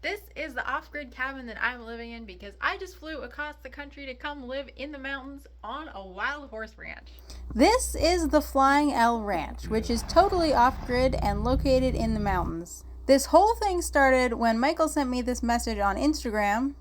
This is the off-grid cabin that I'm living in because I just flew across the country to come live in the mountains on a wild horse ranch. This is the Flying L Ranch, which is totally off-grid and located in the mountains. This whole thing started when Michael sent me this message on Instagram,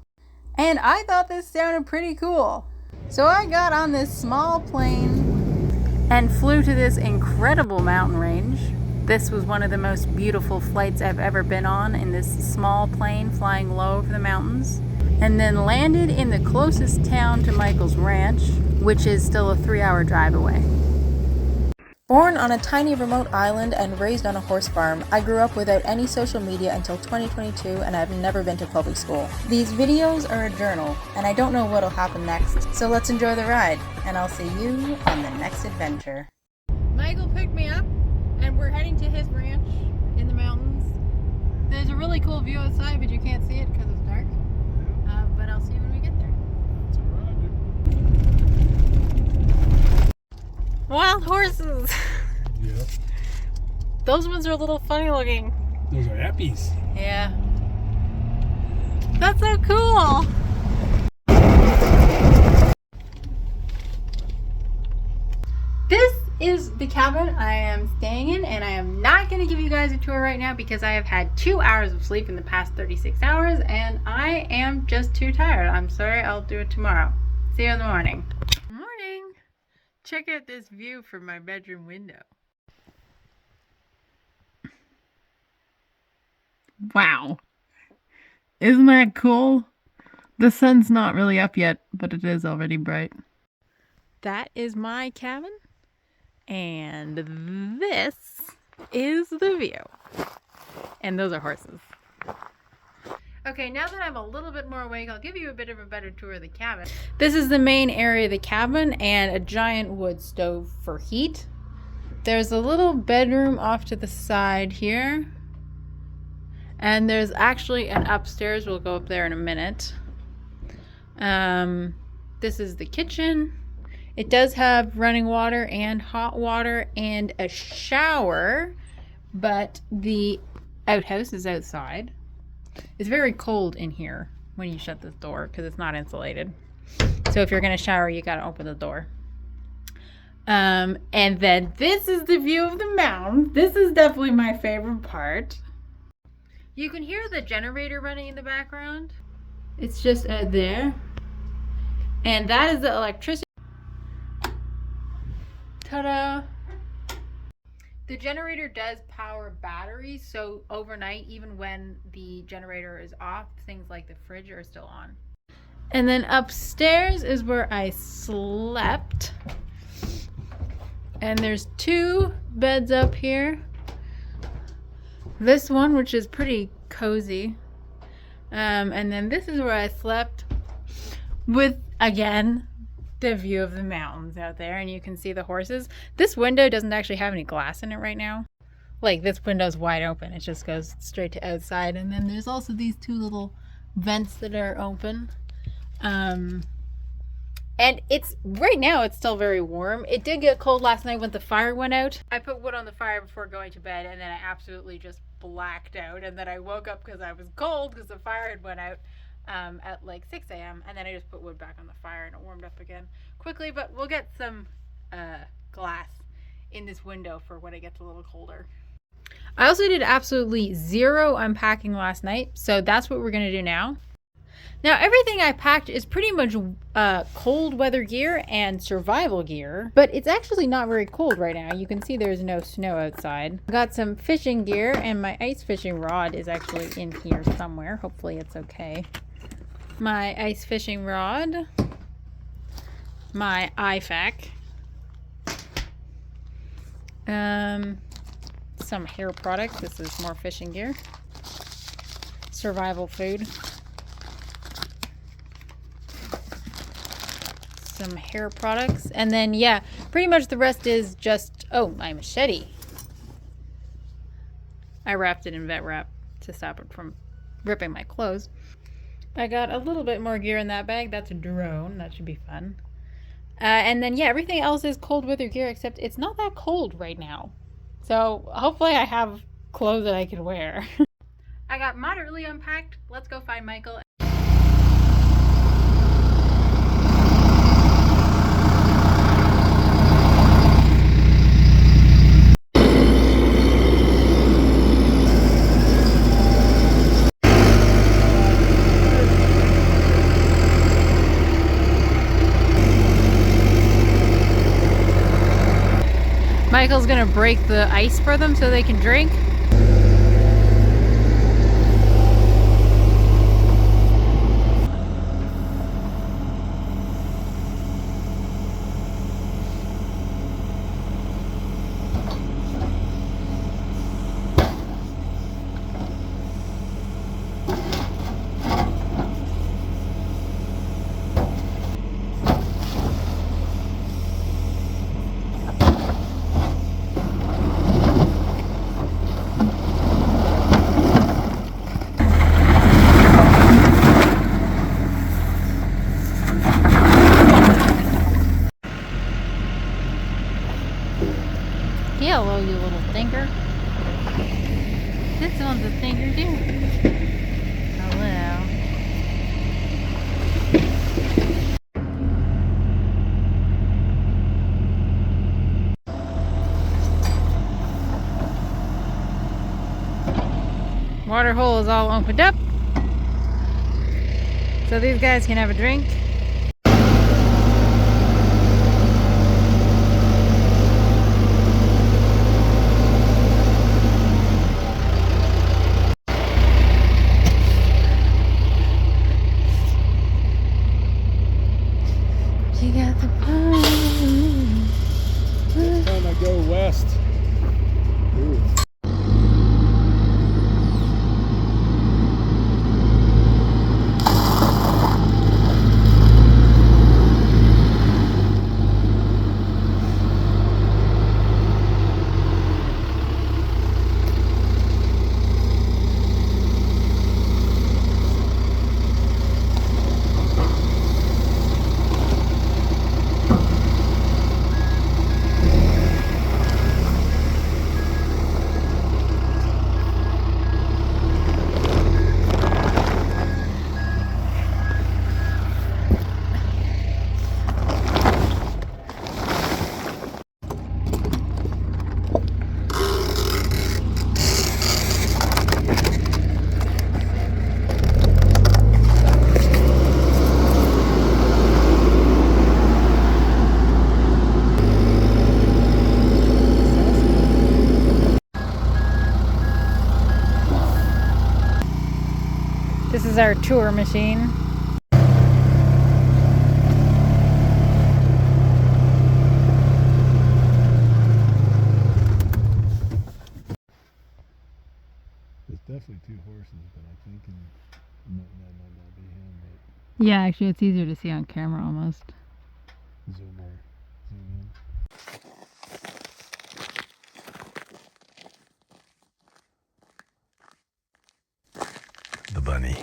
and I thought this sounded pretty cool. So I got on this small plane and flew to this incredible mountain range. This was one of the most beautiful flights I've ever been on, in this small plane flying low over the mountains. And then landed in the closest town to Michael's ranch, which is still a 3-hour drive away. Born on a tiny remote island and raised on a horse farm, I grew up without any social media until 2022, and I've never been to public school. These videos are a journal, and I don't know what'll happen next, so let's enjoy the ride, and I'll see you on the next adventure. Michael picked me up, and we're heading to his ranch in the mountains. There's a really cool view outside, but you can't see it because it's dark. But I'll see you when we get there. Wild horses! Yeah. Those ones are a little funny looking. Those are appies. Yeah. That's so cool! This is the cabin I am staying in, and I am not going to give you guys a tour right now because I have had 2 hours of sleep in the past 36 hours and I am just too tired. I'm sorry, I'll do it tomorrow. See you in the morning. Morning! Check out this view from my bedroom window. Wow. Isn't that cool? The sun's not really up yet, but it is already bright. That is my cabin, and this is the view. And those are horses. Okay, now that I'm a little bit more awake, I'll give you a bit of a better tour of the cabin. This is the main area of the cabin and a giant wood stove for heat. There's a little bedroom off to the side here. And there's actually an upstairs. We'll go up there in a minute. This is the kitchen. It does have running water and hot water and a shower, but the outhouse is outside. It's very cold in here when you shut this door because it's not insulated. So if you're going to shower, you got to open the door. And then this is the view of the mountain. This is definitely my favorite part. You can hear the generator running in the background. It's just out there. And that is the electricity. Ta-da! The generator does power batteries, so overnight, even when the generator is off, things like the fridge are still on. And then upstairs is where I slept. And there's 2 beds up here. This one, which is pretty cozy. And then this is where I slept with, again, the view of the mountains out there, and you can see the horses. This window doesn't actually have any glass in it right now. Like, this window's wide open. It just goes straight to outside. And then there's also these 2 little vents that are open. And it's right now it's still very warm. It did get cold last night when the fire went out. I put wood on the fire before going to bed, and then I absolutely just blacked out. And then I woke up because I was cold because the fire had went out at like 6 a.m. And then I just put wood back on the fire and it warmed up again quickly. But we'll get some glass in this window for when it gets a little colder. I also did absolutely 0 unpacking last night, so that's what we're going to do now. Now, everything I packed is pretty much cold weather gear and survival gear, but it's actually not very cold right now. You can see there's no snow outside. I got some fishing gear, and my ice fishing rod is actually in here somewhere. Hopefully it's okay. My ice fishing rod, my IFAC, some hair products. This is more fishing gear, survival food, some hair products, and then yeah, pretty much the rest is just, oh, my machete. I wrapped it in vet wrap to stop it from ripping my clothes. I got a little bit more gear in that bag. That's a drone. That should be fun. And then yeah, everything else is cold weather gear, except it's not that cold right now. So hopefully I have clothes that I can wear. I got moderately unpacked. Let's go find Michael. Michael's gonna break the ice for them so they can drink. Hello, you little thinker. This one's a thinker too. Hello. Water hole is all opened up, so these guys can have a drink. She got the pine. Time I go west. Ooh. This is our tour machine. There's definitely two horses, but I think that might not be him, Yeah, actually, it's easier to see on camera almost. but zoom in. The bunny.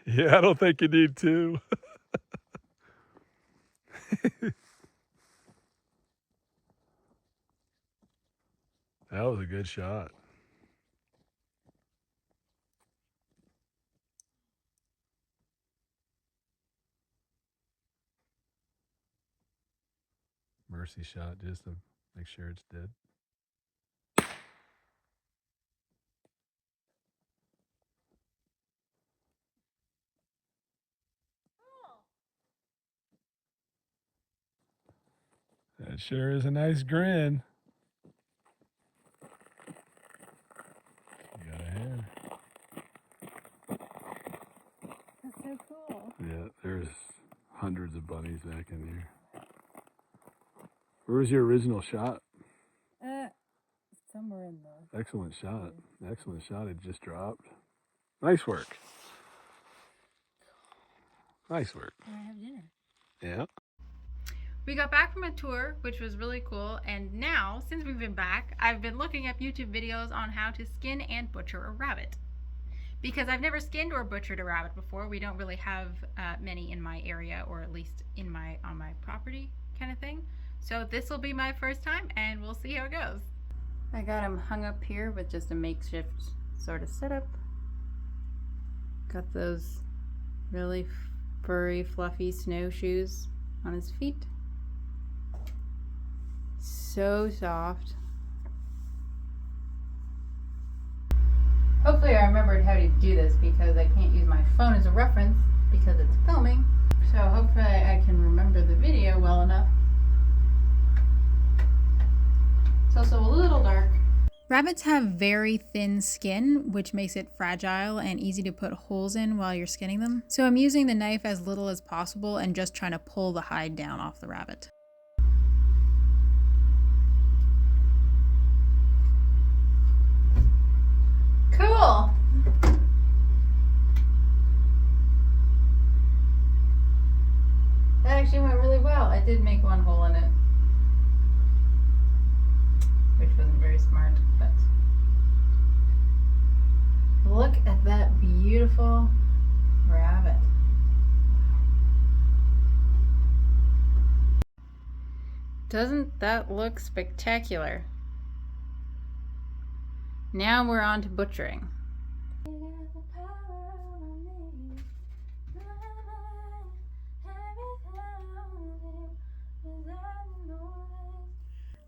Yeah, I don't think you need two. That was a good shot. Mercy shot just to make sure it's dead. That sure is a nice grin. You got a hair. That's so cool. Yeah, there's hundreds of bunnies back in here. Where was your original shot? Somewhere in there. Excellent shot. Excellent shot. It just dropped. Nice work. Nice work. And I have dinner. Yeah. We got back from a tour, which was really cool, and now, since we've been back, I've been looking up YouTube videos on how to skin and butcher a rabbit. Because I've never skinned or butchered a rabbit before. We don't really have many in my area, or at least on my property kind of thing. So this will be my first time, and we'll see how it goes. I got him hung up here with just a makeshift sort of setup. Got those really furry, fluffy snowshoes on his feet. So soft. Hopefully I remembered how to do this because I can't use my phone as a reference because it's filming. So hopefully I can remember the video well enough. It's also a little dark. Rabbits have very thin skin, which makes it fragile and easy to put holes in while you're skinning them. So I'm using the knife as little as possible and just trying to pull the hide down off the rabbit. Cool! That actually went really well. I did make one hole in it, which wasn't very smart, but look at that beautiful rabbit. Doesn't that look spectacular? Now we're on to butchering.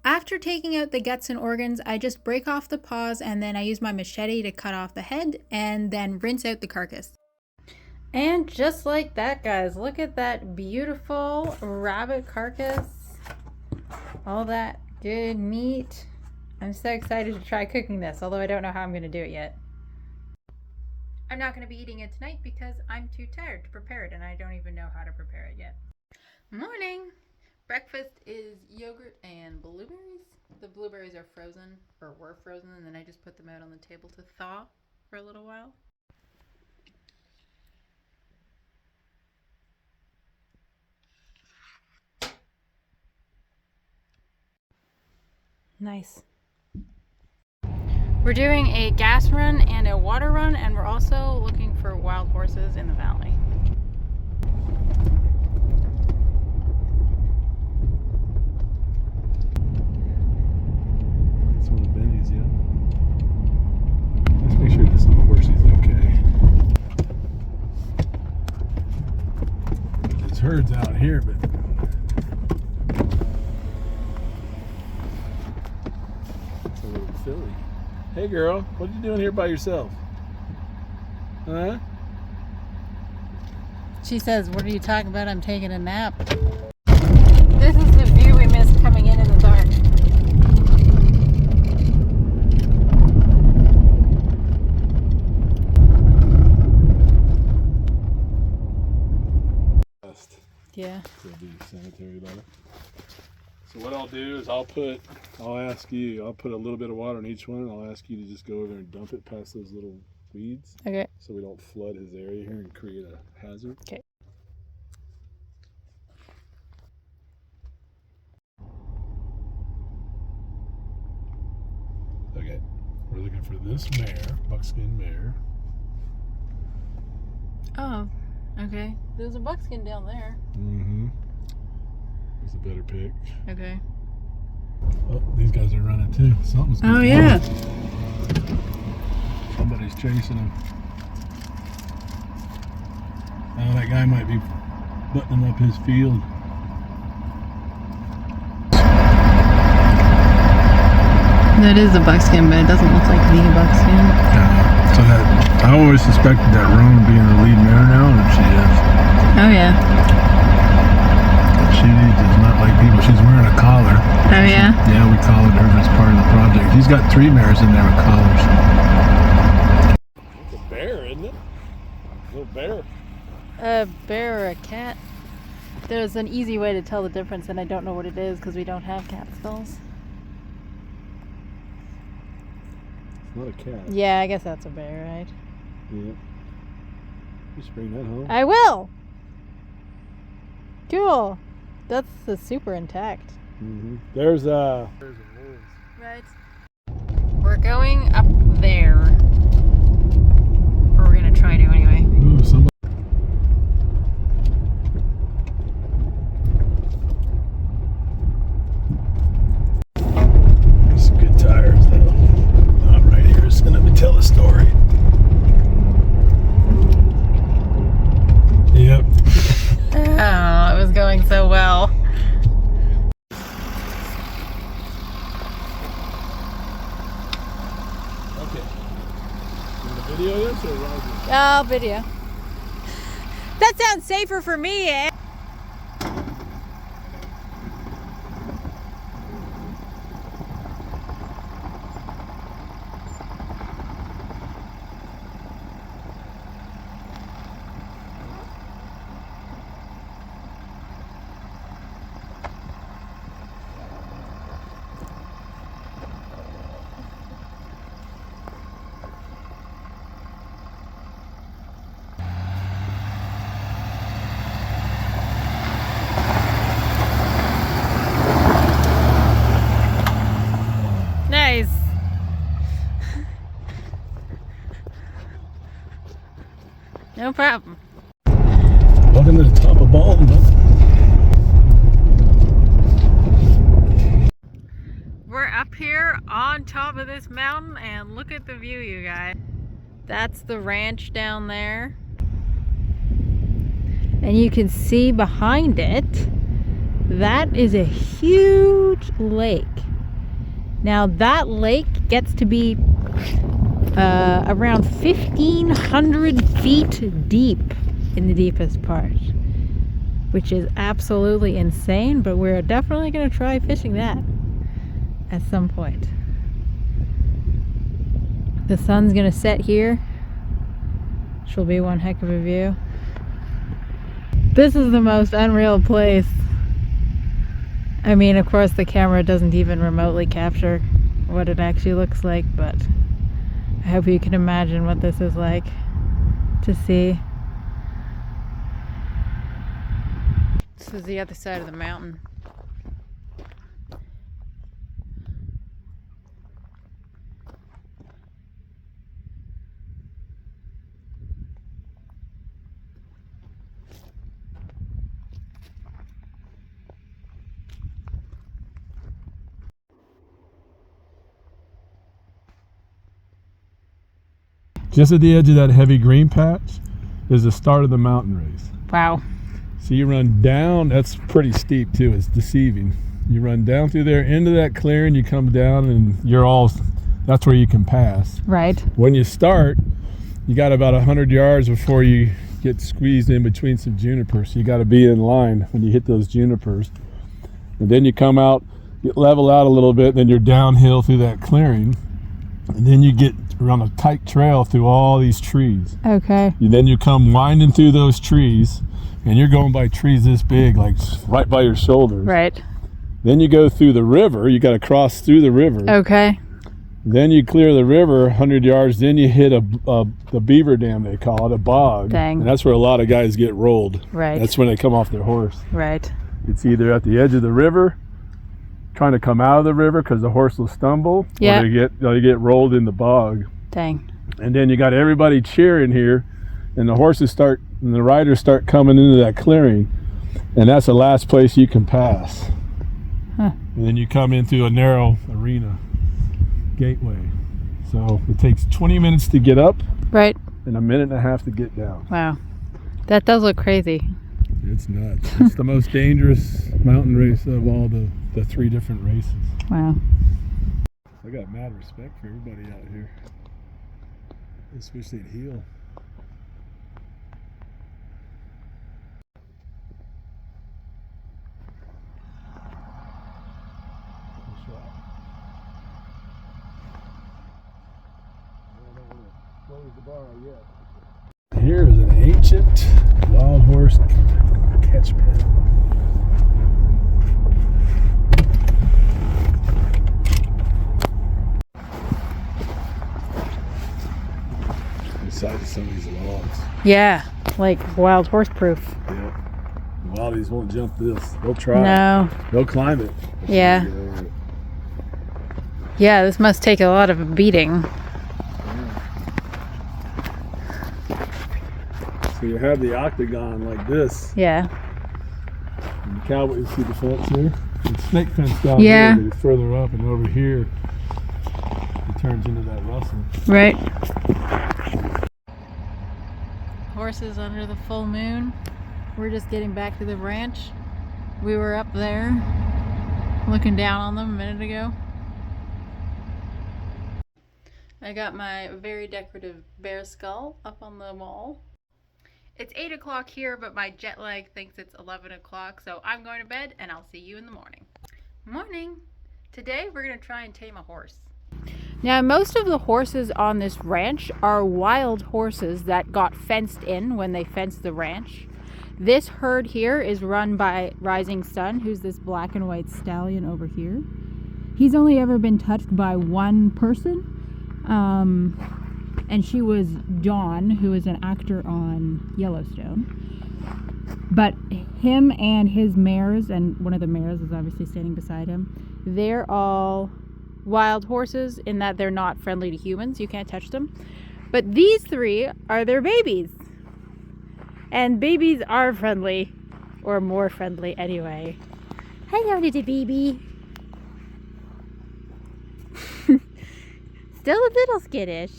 After taking out the guts and organs, I just break off the paws and then I use my machete to cut off the head and then rinse out the carcass. And just like that, guys, look at that beautiful rabbit carcass. All that good meat. I'm so excited to try cooking this, although I don't know how I'm going to do it yet. I'm not going to be eating it tonight because I'm too tired to prepare it and I don't even know how to prepare it yet. Morning! Breakfast is yogurt and blueberries. The blueberries are frozen, or were frozen, and then I just put them out on the table to thaw for a little while. Nice. We're doing a gas run and a water run, and we're also looking for wild horses in the valley. That's one of Benny's, yeah. Let's make sure this little horse is okay. There's herds out here, but it's a little filly. Hey girl, what are you doing here by yourself? Huh? She says, "What are you talking about? I'm taking a nap." This is the view we missed coming in the dark. Yeah. It'll be sanitary about it. So what I'll do is I'll put a little bit of water in each one, and I'll ask you to just go over and dump it past those little weeds. Okay. So we don't flood his area here and create a hazard. Okay. Okay. We're looking for this mare, buckskin mare. Oh, okay. There's a buckskin down there. Mm-hmm. It's a better pick. Okay. Oh, these guys are running too. Something's going on. yeah. Somebody's chasing him. Oh, that guy might be buttoning up his field. That is a buckskin, but it doesn't look like the buckskin. Yeah. So that I always suspected that Roan being the lead mare now, and she is. Oh yeah. She does not like people. She's wearing a collar. Oh yeah. Yeah, we collared her as part of the project. He's got 3 mares in there with collars. It's a bear, isn't it? A little bear. A bear or a cat? There's an easy way to tell the difference, and I don't know what it is because we don't have cat skulls. It's not a cat. Yeah, I guess that's a bear, right? Yeah. You should bring that home. I will! Cool. That's super intact. There's a Right. We're going up there. Or we're gonna try to anyway. ooh, somebody. Some good tires though. Not right here. It's gonna tell a story. Yep. Oh, it was going so well. Okay. You want to video this or Roger? Oh, video. That sounds safer for me, eh? Nice. No problem. Welcome to the top of Baldwin. We're up here on top of this mountain and look at the view, you guys. That's the ranch down there. And you can see behind it, that is a huge lake. Now that lake gets to be around 1,500 feet deep in the deepest part, which is absolutely insane, but we're definitely going to try fishing that at some point. The sun's going to set here, which will be one heck of a view. This is the most unreal place. I mean, of course, the camera doesn't even remotely capture what it actually looks like, but I hope you can imagine what this is like to see. This is the other side of the mountain. Just at the edge of that heavy green patch is the start of the mountain race. Wow. So you run down, that's pretty steep too, it's deceiving. You run down through there into that clearing, you come down and that's where you can pass. Right. When you start, you got about 100 yards before you get squeezed in between some junipers. So you got to be in line when you hit those junipers. And then you come out, get level out a little bit, then you're downhill through that clearing. And then you get on a tight trail through all these trees. Okay. And then you come winding through those trees, and you're going by trees this big, like right by your shoulders. Right. Then you go through the river. You got to cross through the river. Okay. Then you clear the river 100 yards. Then you hit the beaver dam, they call it, a bog. Dang. And that's where a lot of guys get rolled. Right. That's when they come off their horse. Right. It's either at the edge of the river, trying to come out of the river because the horse will stumble, Yeah. or they get rolled in the bog. Dang. And then you got everybody cheering here, and the horses and the riders start coming into that clearing, and that's the last place you can pass. Huh. And then you come in through a narrow arena gateway. So it takes 20 minutes to get up Right. and a minute and a half to get down. Wow. That does look crazy. It's nuts. It's the most dangerous mountain race of all the three different races. Wow. I got mad respect for everybody out here. I just wish they'd heal. Good shot. I don't want to close the bar yet. Here is an ancient wild horse catchment. Beside some of these logs. Yeah. Like wild horse proof. Yeah. Wow, these won't jump this. They'll try. No. They'll climb it. Yeah. Get over it. Yeah, this must take a lot of a beating. So you have the octagon like this. Yeah. And the cowboy, you see the fence here? The snake fence down Yeah. here, but it's further up, and over here it turns into that Russell. Right. Horses under the full moon. We're just getting back to the ranch. We were up there looking down on them a minute ago. I got my very decorative bear skull up on the wall. It's 8 o'clock here, but my jet lag thinks it's 11 o'clock, so I'm going to bed and I'll see you in the morning. Morning! Today we're going to try and tame a horse. Now, most of the horses on this ranch are wild horses that got fenced in when they fenced the ranch. This herd here is run by Rising Sun, who's this black and white stallion over here. He's only ever been touched by one person, and she was Dawn, who is an actor on Yellowstone. But him and his mares, and one of the mares is obviously standing beside him, they're all wild horses in that they're not friendly to humans. You can't touch them. But these three are their babies. And babies are friendly, or more friendly anyway. Hello, little baby. Still a little skittish.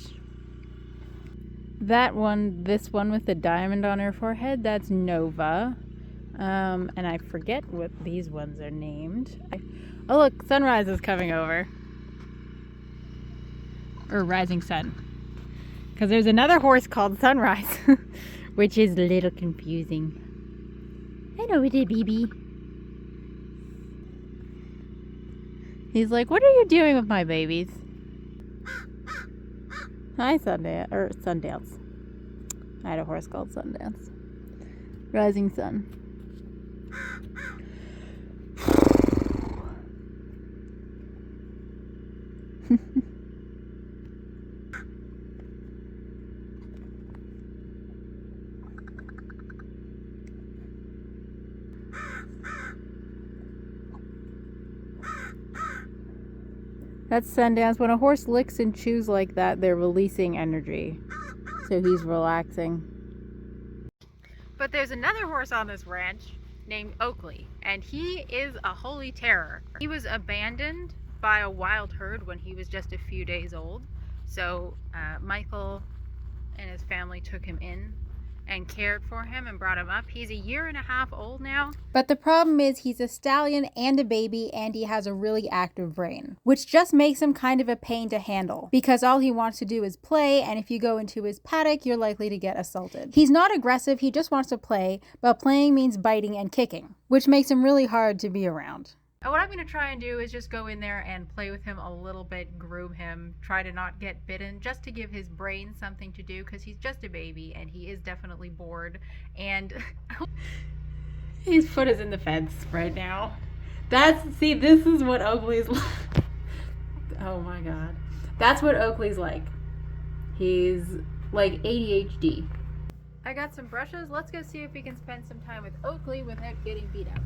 That one, this one with the diamond on her forehead, that's Nova. And I forget what these ones are named. Oh look, Sunrise is coming over. Or Rising Sun. Because there's another horse called Sunrise. Which is a little confusing. Hello, little baby. He's like, what are you doing with my babies? Hi, Sundance. I had a horse called Sundance. Rising Sun. That's Sundance. When a horse licks and chews like that, they're releasing energy. So he's relaxing. But there's another horse on this ranch named Oakley, and he is a holy terror. He was abandoned by a wild herd when he was just a few days old. So Michael and his family took him in and cared for him and brought him up. He's a 1.5 years old now. But the problem is he's a stallion and a baby, and he has a really active brain, which just makes him kind of a pain to handle because all he wants to do is play, and if you go into his paddock, you're likely to get assaulted. He's not aggressive, he just wants to play, but playing means biting and kicking, which makes him really hard to be around. What I'm going to try and do is just go in there and play with him a little bit, groom him, try to not get bitten, just to give his brain something to do because he's just a baby and he is definitely bored. And his foot is in the fence right now. See, this is what Oakley's like. Oh my God. That's what Oakley's like. He's like ADHD. I got some brushes. Let's go see if we can spend some time with Oakley without getting beat up.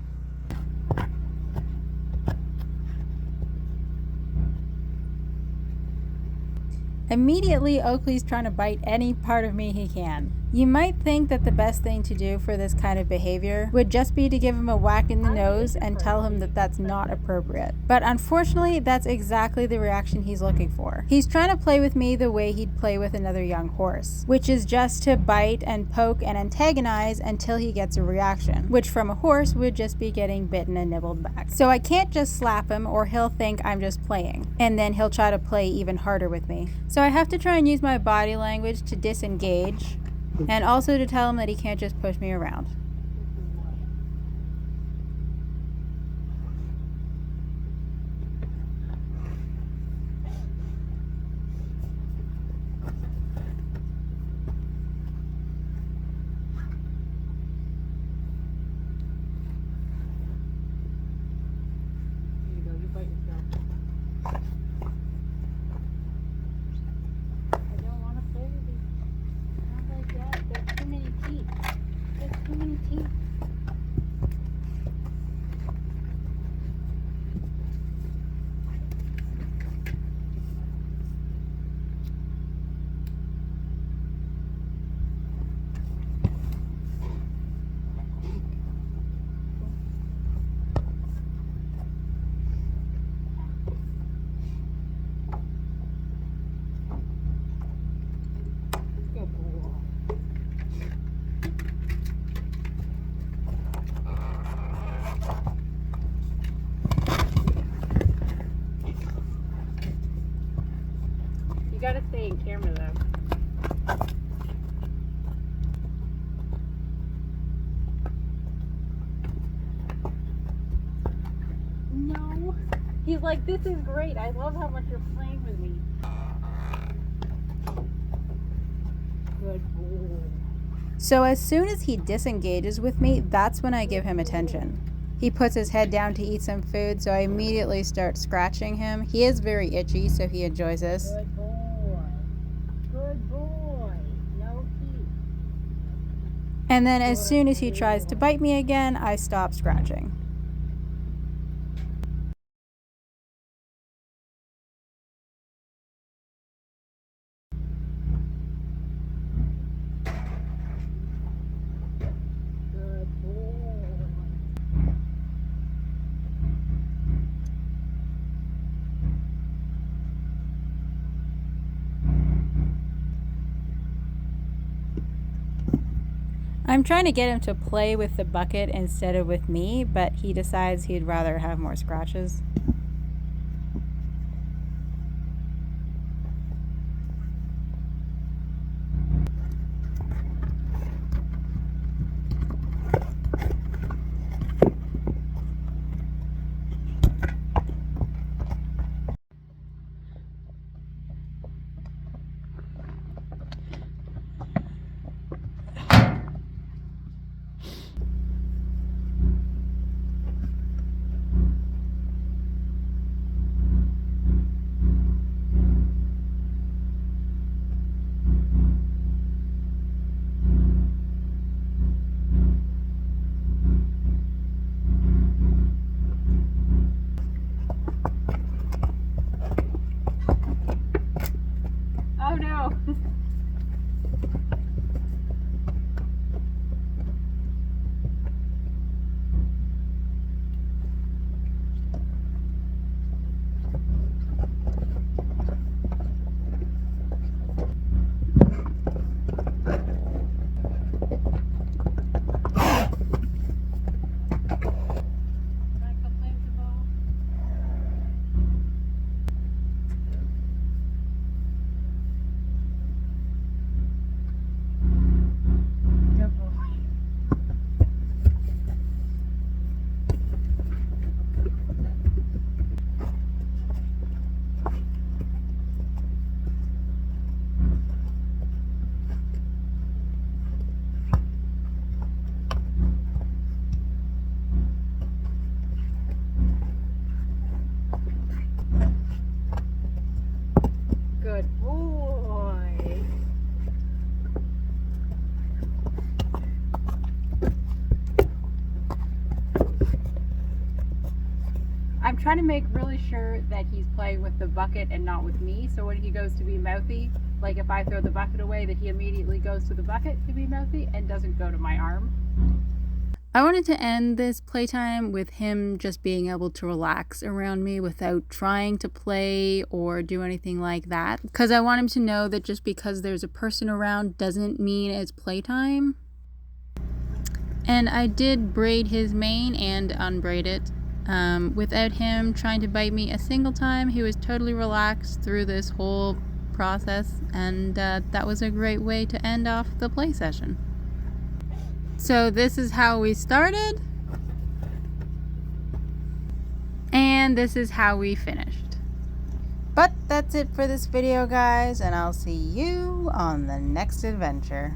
Immediately, Oakley's trying to bite any part of me he can. You might think that the best thing to do for this kind of behavior would just be to give him a whack in the nose and tell him that that's not appropriate. But unfortunately, that's exactly the reaction he's looking for. He's trying to play with me the way he'd play with another young horse, which is just to bite and poke and antagonize until he gets a reaction, which from a horse would just be getting bitten and nibbled back. So I can't just slap him or he'll think I'm just playing, and then he'll try to play even harder with me. So I have to try and use my body language to disengage, and also to tell him that he can't just push me around. He's like, this is great. I love how much you're playing with me. Good boy. So as soon as he disengages with me, that's when I give him attention. He puts his head down to eat some food, so I immediately start scratching him. He is very itchy, so he enjoys this. Good boy. Good boy. No teeth. And then as soon as he tries to bite me again, I stop scratching. Good boy. I'm trying to get him to play with the bucket instead of with me, but he decides he'd rather have more scratches. Oh no. Good boy. I'm trying to make really sure that he's playing with the bucket and not with me. So when he goes to be mouthy, like if I throw the bucket away, that he immediately goes to the bucket to be mouthy and doesn't go to my arm. I wanted to end this playtime with him just being able to relax around me without trying to play or do anything like that. Because I want him to know that just because there's a person around doesn't mean it's playtime. And I did braid his mane and unbraid it. Without him trying to bite me a single time, he was totally relaxed through this whole process. And that was a great way to end off the play session. So this is how we started, and this is how we finished. But that's it for this video, guys, and I'll see you on the next adventure.